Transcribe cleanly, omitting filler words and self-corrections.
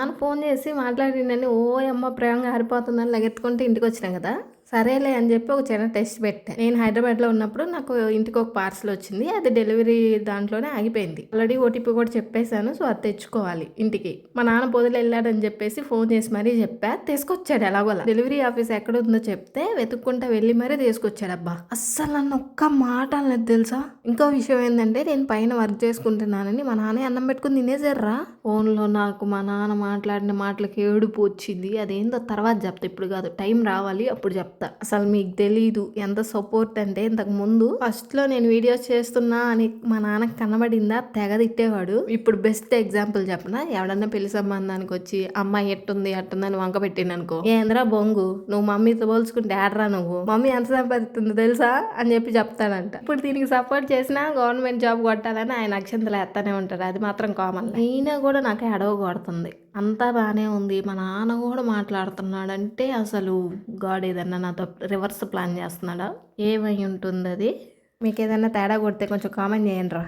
నాన్న ఫోన్ చేసి మాట్లాడిండని ఓయమ్మ ప్రేమగా ఆరిపోతుందని లగెత్తుకుంటే ఇంటికొచ్చినా కదా! సరేలే అని చెప్పి ఒక చిన్న టెస్ట్ పెట్టా. నేను హైదరాబాద్‌లో ఉన్నప్పుడు నాకు ఇంటికి ఒక పార్సెల్ వచ్చింది. అది డెలివరీ దాంట్లోనే ఆగిపోయింది. ఆల్రెడీ ఓటీపీ కూడా చెప్పేసాను. సో, అది తెచ్చుకోవాలి ఇంటికి. మా నాన్న పొదిలెళ్ళాడని చెప్పేసి ఫోన్ చేసి మరీ చెప్పా. తీసుకొచ్చాడు ఎలాగోలా. డెలివరీ ఆఫీస్ ఎక్కడుందో చెప్తే వెతుక్కుంటా వెళ్ళి మరీ తీసుకొచ్చాడబ్బా! అస్సలు నన్ను ఒక్క మాట అనలేదు తెలుసా! ఇంకో విషయం ఏందంటే నేను పైన వర్క్ చేసుకుంటున్నానని మా నాన్నే అన్నం పెట్టుకొని తినేసారురా. ఫోన్‌లో నాకు మా నాన్న మాట్లాడిన మాటలకి ఏడుపు వచ్చింది. అదేందో తర్వాత చెప్తా. ఇప్పుడు కాదు. టైం రావాలి అప్పుడు చెప్తా. అసలు మీకు తెలీదు ఎంత సపోర్ట్ అంటే ఇంతకు ముందు ఫస్ట్‌లో నేను వీడియోస్ చేస్తున్నా అని మా నాన్నకి కనబడిందా తెగ తిట్టేవాడు. ఇప్పుడు బెస్ట్ ఎగ్జాంపుల్ చెప్పనా? ఎవడన్నా పెళ్లి సంబంధానికి వచ్చి అమ్మాయి ఎట్టుంది అట్టుందని వంక పెట్టిండనుకో, ఏందిరా బొంగు నువ్వు మమ్మీతో పోల్చుకుంటే ఏడరా నువ్వు, మమ్మీ ఎంత సంపాదిస్తుందో తెలుసా అని చెప్పి చెప్తాడంట. ఇప్పుడు దీనికి సపోర్ట్ చేసినా గవర్నమెంట్ జాబ్ కొట్టాలని ఆయన అక్షంతలు ఎత్తానే ఉంటాడు. అది మాత్రం కామన్. అయినా కూడా నాకు ఎడవ కొడుతుంది. అంతా బాగానే ఉంది. మా నాన్న కూడా మాట్లాడుతున్నాడంటే అసలు గాడ్ ఏదన్నా నాతో రివర్స్ ప్లాన్ చేస్తున్నాడా? ఏమై ఉంటుంది అది? మీకు ఏదైనా తేడా కొడితే కొంచెం కామెంట్ చేయండి రా.